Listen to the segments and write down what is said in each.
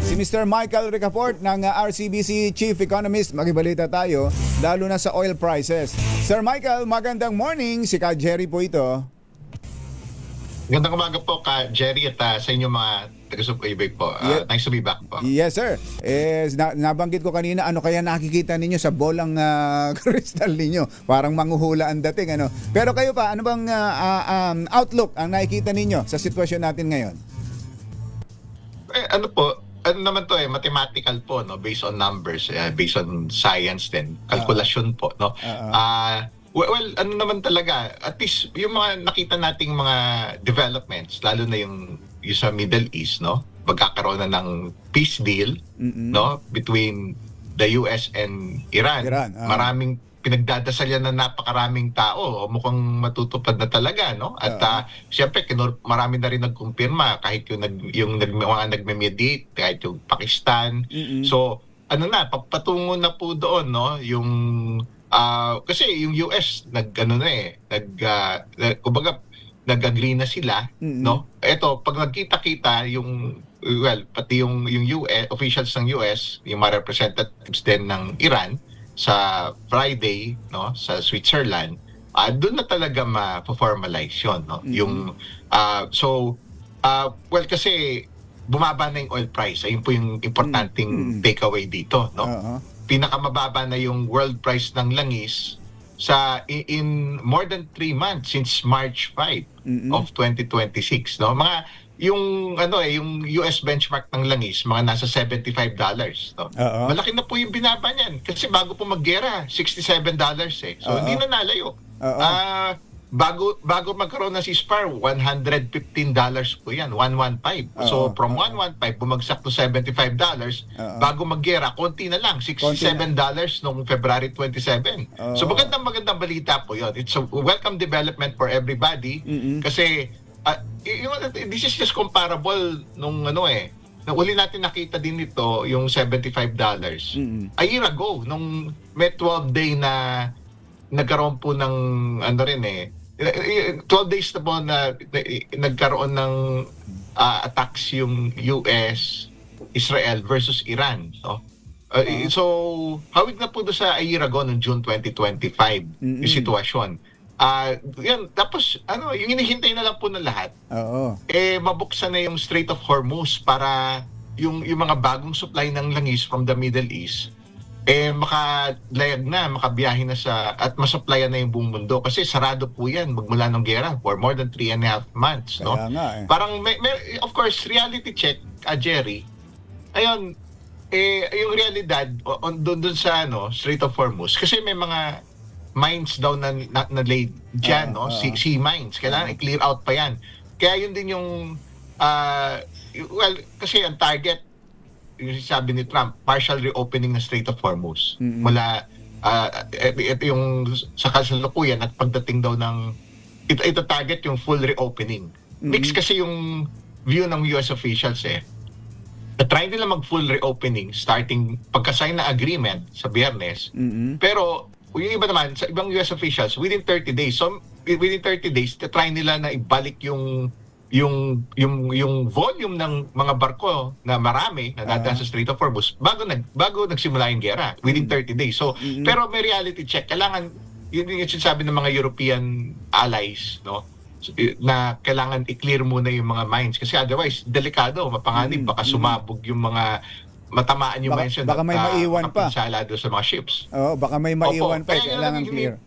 Si Mr. Michael Ricafort ng RCBC Chief Economist. Magibalita tayo, lalo na sa oil prices. Sir Michael, magandang morning. Si Ka Jerry po ito. Magandang umaga po Ka Jerry at sa inyong mga taga-subaybay po. Nice to be back po. Yes, sir. Nabanggit ko kanina, ano kaya nakikita ninyo sa bolang kristal ninyo? Parang manghuhula ang dating. Ano? Pero kayo pa, ano bang outlook ang nakikita ninyo sa sitwasyon natin ngayon? Ano naman to mathematical po, no, based on numbers, based on science din, kalkulasyon po, no. Well, ano naman talaga, at least yung mga nakita nating mga developments, lalo na yung sa Middle East, no, magkakaroon na ng peace deal, no, between the US and Iran. Maraming pinagdadasal yan na napakaraming tao, mukhang matutupad na talaga, no? At siyempre marami na rin nagkumpirma, kahit yung mga nagme-mediate, kahit yung Pakistan. So patungo na po doon, no, yung kasi yung US nag-agree na sila, no? Ito, pag nagkita-kita pati yung US officials ng US, yung mga representatives din ng Iran sa Friday, no, sa Switzerland, doon na talaga ma-formalize yun, no? Yung kasi bumaba na yung oil price. Ayun po yung importanteng takeaway dito, no? Pinakamababa na yung world price ng langis in more than 3 months since March 5 of 2026, no? Yung US benchmark ng langis, mga nasa $75. No? Malaki na po yung binaba niyan. Kasi bago po maggera, $67 eh. So hindi na nalayo. Bago magkaroon ng ceasefire, $115 po yan, 115. So from 115 bumagsak to $75. Bago maggera, konti na lang, $67 noong February 27. So magandang balita po yun. It's a welcome development for everybody kasi this is just comparable nung nung uli natin nakita din ito, yung $75 a year ago, nung may 12-day na nagkaroon po ng 12 days na po na nagkaroon ng attacks yung US, Israel versus Iran, no? So hawig na po doon sa a year ago, noong June 2025 yung sitwasyon. Yan, tapos yung hinihintay na lang po ng lahat, mabuksan na yung Strait of Hormuz para yung mga bagong supply ng langis from the Middle East makalayag na, makabiyahe na at masupplyan na yung buong mundo. Kasi sarado po yan magmula ng gera for more than 3.5 months. No? Parang of course, reality check, Jerry, ayun, yung realidad doon sa Strait of Hormuz, kasi may mga mines daw na laid dyan, no? Sea mines. Kailangan i-clear out pa yan. Kaya yun din yung kasi ang target, yung sabi ni Trump, partial reopening ng Strait of Hormuz. Mula ito yung sa kasalukuyan at pagdating daw ng ito target yung full reopening. Mix kasi yung view ng US officials try nila mag full reopening starting pagka-sign na agreement sa Biyernes. Pero yung iba naman, sa ibang US officials, within 30 days. So, within 30 days, try nila na ibalik yung volume ng mga barko na marami na dadaan sa Strait of Hormuz bago nagsimula yung gera, within 30 days. So, pero may reality check. Kailangan, yun yung sinasabi ng mga European allies, no? Na kailangan i-clear muna yung mga mines. Kasi otherwise, delikado, mapanganib, baka sumabog yung mga matamaan yung mention baka may maiwan pa doon sa mga ships. Baka may maiwan pa, kailangan clear.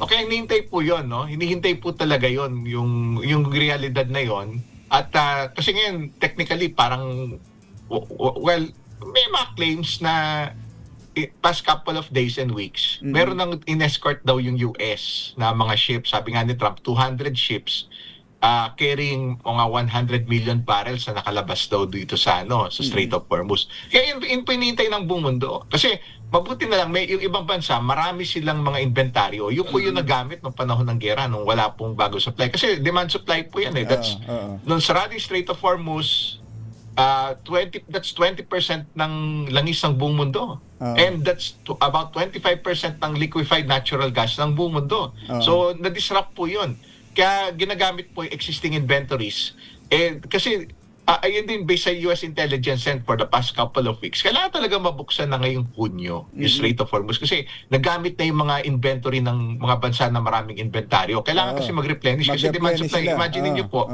Okay, hinihintay po yun, no? Hinihintay po talaga yun, yung realidad na yun. At kasi ngayon, technically, parang, may mga claims na past couple of days and weeks, meron nang in-escort daw yung US na mga ships. Sabi nga ni Trump, 200 ships carrying mga 100 million barrels na nakalabas daw dito sa Strait of Hormuz. Kaya yun pinintay ng buong mundo. Kasi mabuti na lang, yung ibang bansa, marami silang mga inventaryo. Yung po yung nagamit ng panahon ng gera nung wala pong bago supply. Kasi demand supply po yan That's nung sarado yung Strait of Hormuz, that's 20% ng langis ng buong mundo. And that's about 25% ng liquefied natural gas ng buong mundo. So na-disrupt po yun. Kaya ginagamit po yung existing inventories. Kasi Ayun din, based sa US intelligence and for the past couple of weeks, kailangan talaga mabuksan na ngayong Hunyo yung Strait of Hormuz kasi nagamit na yung mga inventory ng mga bansa na maraming inventaryo. Kailangan kasi mag-replenish kasi demand Mag-replenish supply. sila. Imagine niyo po.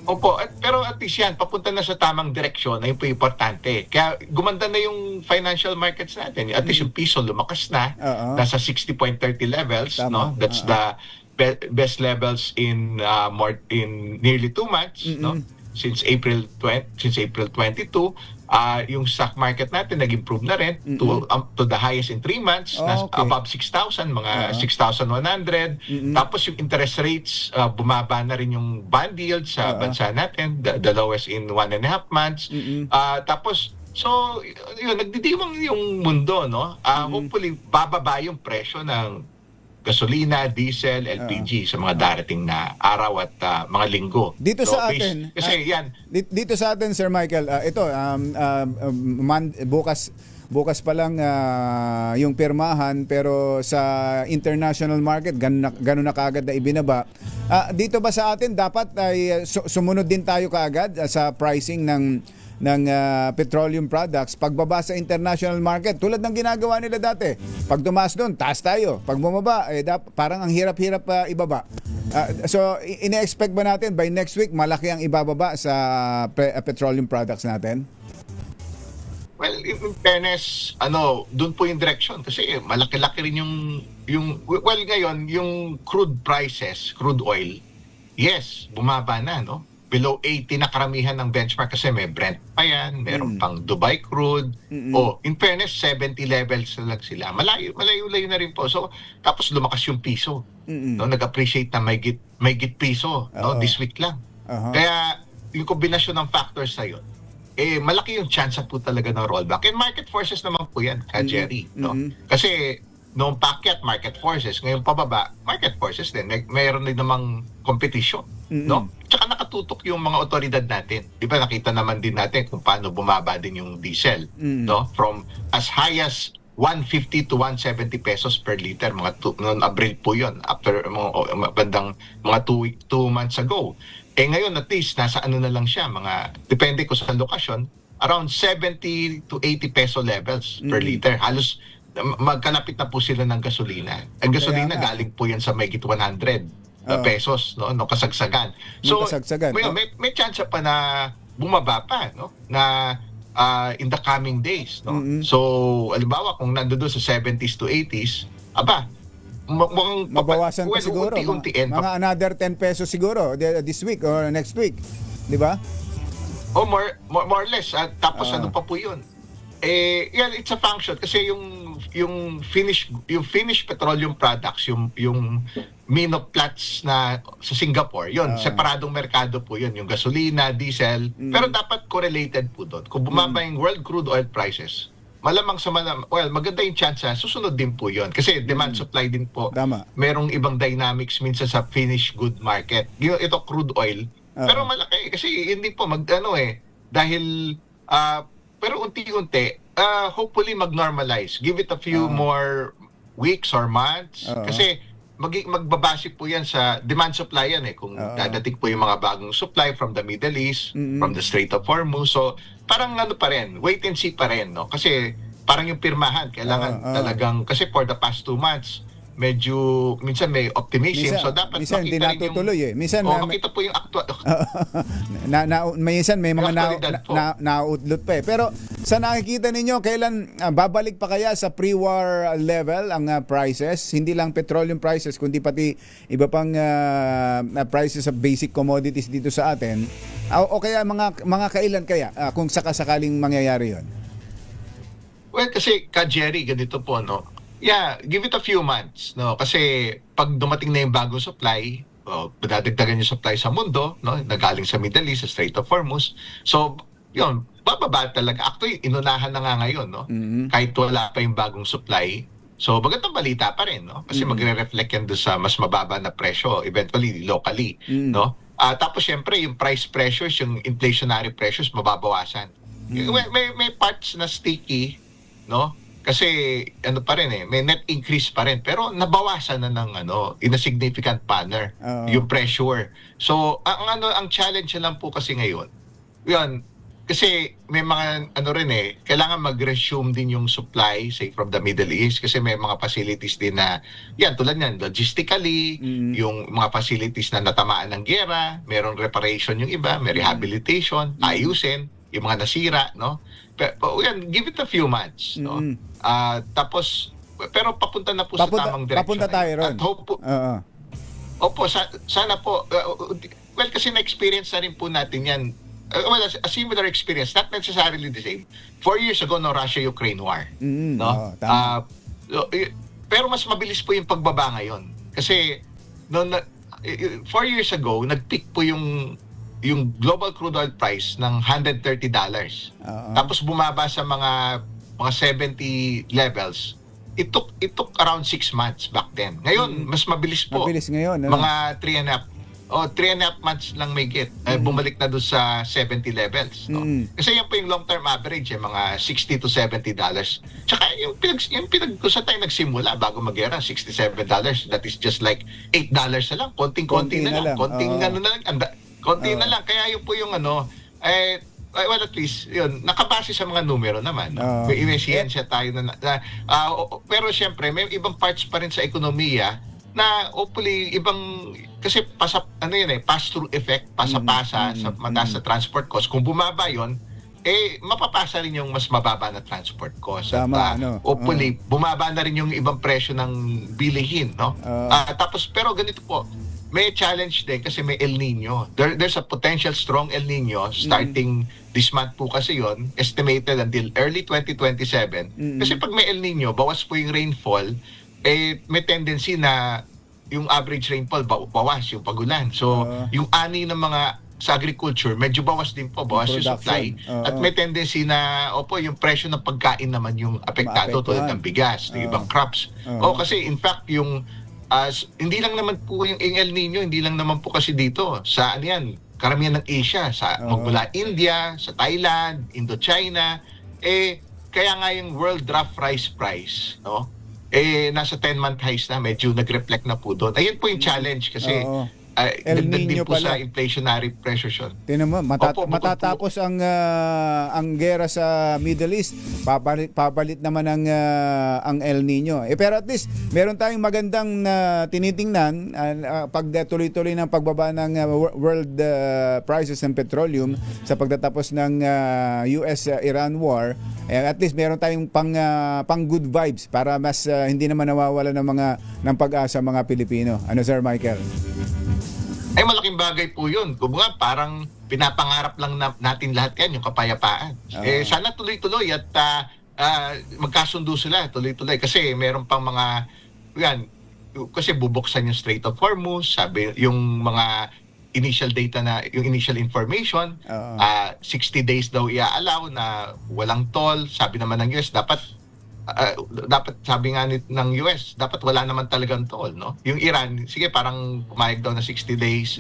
Opo, pero at least yan, papunta na sa tamang direksyon, na yun po importante. Kaya gumanda na yung financial markets natin. At least yung piso lumakas na, nasa 60.30 levels. Tama. No? That's the best levels in nearly 2 months. No? Since April 22, yung stock market natin nag-improve na rin to the highest in 3 months, above 6,000, mga 6,100. Tapos yung interest rates, bumaba na rin yung bond yield sa bansa natin, the lowest in 1.5 months. Tapos, so, yun, nagdidiwang yung mundo, no? Hopefully, bababa yung presyo ng gasolina, diesel, LPG sa mga darating na araw at mga linggo. Dito sa atin, kasi yan. Dito sa atin, Sir Michael, ito, bukas pa lang yung pirmahan, pero sa international market, ganun na kaagad na ibinaba. Dito ba sa atin, dapat ay sumunod din tayo kaagad sa pricing ng petroleum products pagbaba sa international market tulad ng ginagawa nila dati? Pag tumaas doon, taas tayo. Pag bumaba, parang ang hirap-hirap ibaba. So ine-expect ba natin by next week malaki ang ibababa sa petroleum products natin? Well, in fairness, doon po yung direction kasi malaki-laki rin well ngayon, yung crude prices, crude oil, yes, bumaba na, no? Below 80 na karamihan ng benchmark kasi may Brent pa yan, meron pang Dubai crude. In fairness, 70 levels na lang sila. Malayo na rin po. So, tapos lumakas yung piso. No, nag-appreciate na may git piso, no, this week lang. Kaya yung kombinasyon ng factors na yun, malaki yung chance po talaga ng rollback. And market forces naman po yan, Jerry. No? Kasi noong packet, market forces. Ngayon pababa, market forces din. Mayroon din namang competition. No? Tsaka nakatutok yung mga otoridad natin. Di ba nakita naman din natin kung paano bumaba din yung diesel. No? From as high as 150 to 170 pesos per liter. Noong Abril po yun. After bandang mga 2 months ago. Ngayon at least nasa na lang siya. Depende ko sa lokasyon. Around 70 to 80 peso levels per liter. Halos magkalapit na po sila ng gasolina. Ang gasolina galing po yan sa mahigit 100 pesos, no kasagsagan. So may chance pa na bumaba pa, no, na in the coming days, no. So halimbawa kung nandoon sa 70s to 80s, mukhang mabawasan pa siguro mga another 10 pesos siguro this week or next week, di ba? More or less. Tapos ano pa po yun? Yan, it's a function kasi yung finished petroleum products, yung monoplats na sa Singapore, yun, separadong merkado po yun, yung gasolina, diesel, pero dapat correlated po doon. Kung bumaba yung world crude oil prices, maganda yung chance, susunod din po yun. Kasi demand-supply din po. Tama. Merong ibang dynamics minsan sa finished good market. Ito crude oil, pero malaki, kasi hindi po, dahil, pero unti-unti, hopefully mag-normalize. Give it a few more weeks or months. Kasi magbabase po yan sa demand supply yan kung dadating po yung mga bagong supply from the Middle East, from the Strait of Hormuz. So parang pa rin, wait and see pa rin, no? Kasi parang yung pirmahan, kailangan talagang, kasi for the past 2 months, medyo, minsan may optimism. So dapat minsan hindi makita rin natutuloy Minsan makita po yung actual. minsan may mga nauutlot pa Pero sa nakikita ninyo, kailan babalik pa kaya sa pre-war level ang prices? Hindi lang petroleum prices, kundi pati iba pang prices of basic commodities dito sa atin. O kaya mga kailan kaya kung sakasakaling mangyayari yon? Well, kasi Jerry, ganito po, no? Yeah, give it a few months, no? Kasi pag dumating na yung bagong supply, dadagdagan yung supply sa mundo, no? Nagaling sa Middle East, sa Strait of Hormuz. So, yun, bababa talaga. Actually, inunahan na nga ngayon, no? Kahit wala pa yung bagong supply. So, magandang balita pa rin, no? Kasi magre-reflect yan doon sa mas mababa na presyo, eventually, locally, no? Tapos, syempre, yung price pressures, yung inflationary pressures, mababawasan. May parts na sticky, no? Kasi pa rin may net increase pa rin pero nabawasan na ng in a significant manner yung pressure. So ang challenge lang po kasi ngayon yun, kasi may mga ano rin kailangan mag-resume din yung supply, say from the Middle East, kasi may mga facilities din na, yan, tulad yan, logistically, yung mga facilities na natamaan ng giyera, merong reparation yung iba, may rehabilitation, ayusin, yung mga nasira, no? Pero yan, give it a few months, no? Tapos, pero papunta na po sa tamang direction. Papunta tayo ron. At hope po, Oo. opo, sana po, well, kasi na-experience na rin po natin yan. Well, a similar experience, not necessarily the same. 4 years ago, no, Russia-Ukraine war. No? Oo, tama. Pero mas mabilis po yung pagbaba ngayon. Kasi, no, 4 years ago, nag-peak po yung global crude oil price ng $130. Oo. Tapos bumaba sa mga 70 levels. It took around 6 months back then. Ngayon, mas mabilis po. Mabilis ngayon, ano? Mga 3.5 months lang may get. Bumalik na doon sa 70 levels. No? Kasi yan po yung long-term average, mga $60 to $70. Tsaka yung kung saan tayo nagsimula bago mag-era, $67. That is just like $8 na lang. Konting-konti na lang. Konting ano na lang. Konti na lang. Kaya yun po yung well, at least, yun, nakabase sa mga numero naman. No? May siyensya tayo pero siyempre, may ibang parts pa rin sa ekonomiya na hopefully kasi pass-through effect, pasa-pasa sa mataas sa transport cost. Kung bumaba yon, mapapasa rin yung mas mababa na transport cost. Tama, hopefully, bumaba na rin yung ibang presyo ng bilihin, no? Tapos, pero ganito po, may challenge din kasi may El Nino. There's a potential strong El Nino starting this month po kasi yon, estimated until early 2027. Kasi pag may El Nino, bawas po yung rainfall, may tendency na yung average rainfall bawas yung pagulan. So, yung ani ng mga sa agriculture, medyo bawas din po, bawas yung supply. At may tendency na, yung presyo ng pagkain naman yung apektado tulad ng bigas, ng ibang crops. Kasi in fact, yung hindi lang naman po yung El Nino, hindi lang naman po kasi dito. Sa karamihan ng Asia, magmula India, sa Thailand, Indochina, kaya nga yung world draft rice price, no? Nasa 10-month highs na, medyo nag-reflect na po doon. Ayun po yung challenge kasi El dagdag din Nino po sa pala. inflationary pressure siya. Tingnan mo, matatapos ang gera sa Middle East, papalit naman ang El Nino. Pero at least meron tayong magandang tinitingnan pag tuloy-tuloy ng pagbaba ng world prices ng petroleum sa pagtatapos ng US-Iran war. At least meron tayong pang good vibes para mas hindi naman nawawala ng pag-asa mga Pilipino. Ano, Sir Michael? Malaking bagay po yun. Kumbaga, parang pinapangarap lang natin lahat yan, yung kapayapaan. Sana tuloy-tuloy at magkasundo sila, tuloy-tuloy. Kasi meron pang mga, kasi bubuksan yung Strait of Hormuz, sabi, yung mga initial data yung initial information, 60 days daw i-allow na walang toll. Sabi naman ng US, dapat sabi nga ng US, dapat wala naman talagang toll, no? Yung Iran, sige, parang pumayag daw na 60 days.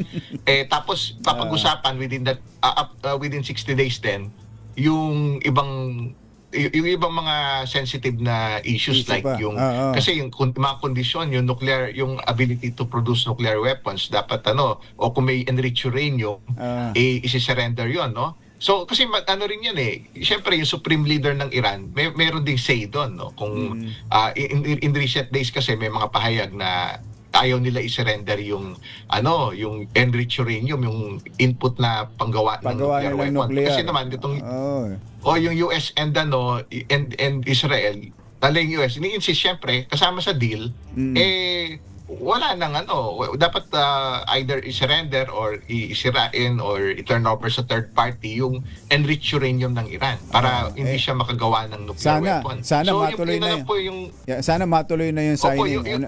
Tapos papag-usapan within 60 days din yung ibang mga sensitive na issues like yung kasi yung mga kondisyon, yung nuclear, yung ability to produce nuclear weapons, dapat o kung may enriched uranium, isi-surrender yon, no? So, kasi rin yan siyempre yung supreme leader ng Iran, meron ding say doon, no? Kung in recent days kasi may mga pahayag na ayaw nila i-surrender yung enriched uranium, yung input na panggawa ng nuclear weapon. Kasi naman itong yung US and Israel, taling US, ini-insist siyempre kasama sa deal, wala nang dapat either i-surrender or isirain or i-turn over sa third party yung enriched uranium ng Iran para hindi siya makagawa ng nuclear weapon. Sana matuloy na yun. Sana matuloy na yung signing.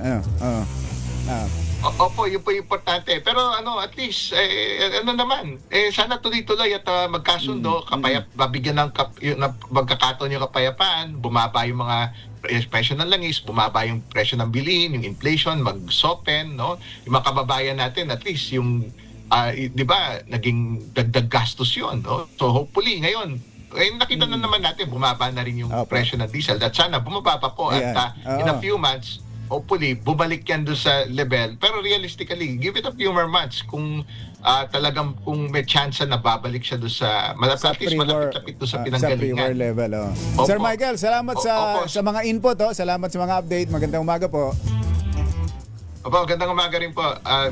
Opo, yun po importante. Pero at least, sana tuloy-tuloy at magkasundo, babigyan ng magkakataon yung kapayapaan, bumaba yung mga presyo ng langis, bumaba yung presyo ng bilihin, yung inflation, mag-soften, no? Yung mga kababayan natin, at least yung, di ba, naging dagdag gastos yun, no? So hopefully, ngayon, nakita na naman natin, bumaba na rin yung presyo ng diesel. At sana, bumaba pa po. At in a few months, hopefully, bumalik yan doon sa level. Pero realistically, give it a few more months. Kung talagang kung may chance na babalik siya doon sa Sa at least pre-war, malapit-lapit doon sa sa pre-war pinanggalingan. level. Oh. Opo. Sir Michael, salamat Opo. sa mga input. Oh. Salamat sa mga update. Magandang umaga po. Opo, gandang umaga rin po,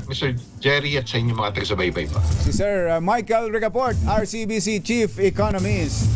Mr. Jerry at sa inyong mga taga-subaybay po. Si Sir Michael Ricaport, RCBC Chief Economist.